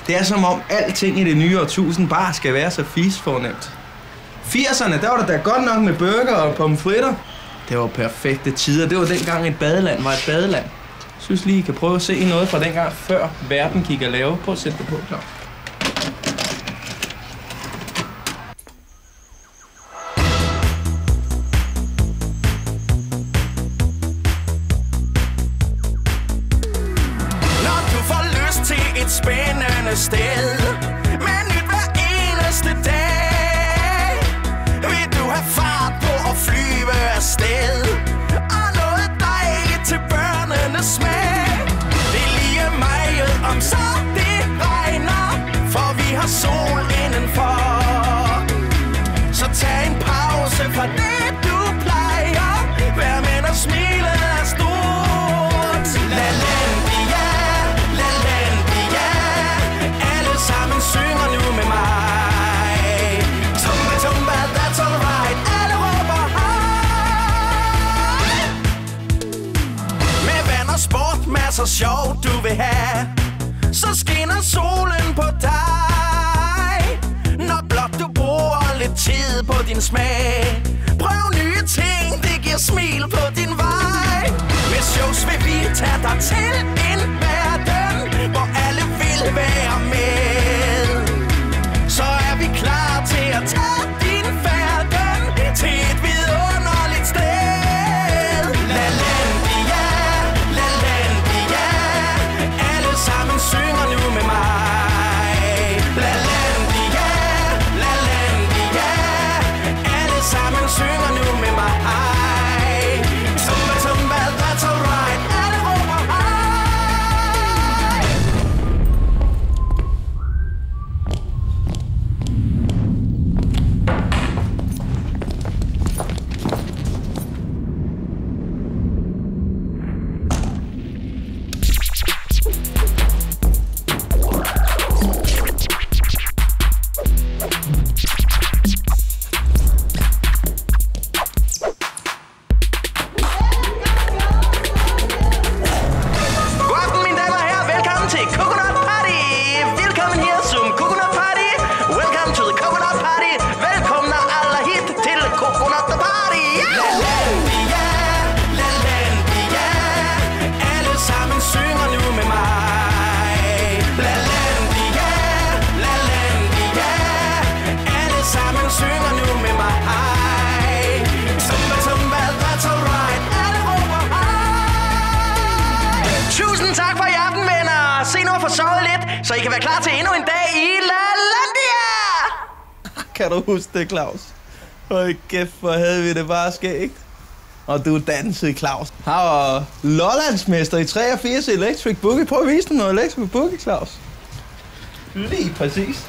Det er som om alting i det nye årtusind bare skal være så fisfornemt. 80'erne, der var det da godt nok med burger og pomfritter. Det var perfekte tider. Det var dengang et badeland var et badeland. Jeg synes lige, I kan prøve at se noget fra dengang, før verden gik at lave. Prøv at sætte det på, klar. Når du får lyst til et spændende sted, med nyt hver eneste dag, vil du have fart på at flyve afsted, og noget dejligt til børnenes smag. Det er lige meget om så det regner, for vi har sol indenfor. Så tag en pause fra det du plejer, vær med og smile er stort. LaLandia, LaLandia, alle sammen synger nu med mig. Tumba, tumba, that's alright, alle råber hej. Med vand og sport, masser sjov du vil have, så skinner solen på dig. Når blot du bruger lidt tid på din smag, prøv nye ting, det giver smil på din vej. Med shows vil vi tage dig til en verden, hvor alle vil være med. Så er vi klar til at tage din færden til et vidunderligt sted. LaLandia, LaLandia, alle sammen synger nu med mig. LaLandia, LaLandia, alle sammen synger nu med mig. Tumba, tumba, that's alright, alle råber hej. God aften, mine damer og herrer. Velkommen til Coconut Party. Velkommen her zum Coconut Party. Welcome to the Coconut Party. Velkommen alle hit til Coconut Party. LaLandia, LaLandia, alle sammen synger nu med mig. LaLandia, LaLandia, alle sammen synger nu med mig. Tumba, tumba, that's alright, alle råber hej. Tusind tak for i aften, venner. Se nu at få sovet lidt, så I kan være klar til endnu en dag i LaLandia. Kan du huske det, Claus? Hold kæft, hvor havde vi det bare skægt. Og du dansede, Claus. Han var Lollandsmester i 83 Electric Boogie. Prøv at vise dem noget Electric Boogie, Claus. Lige præcis.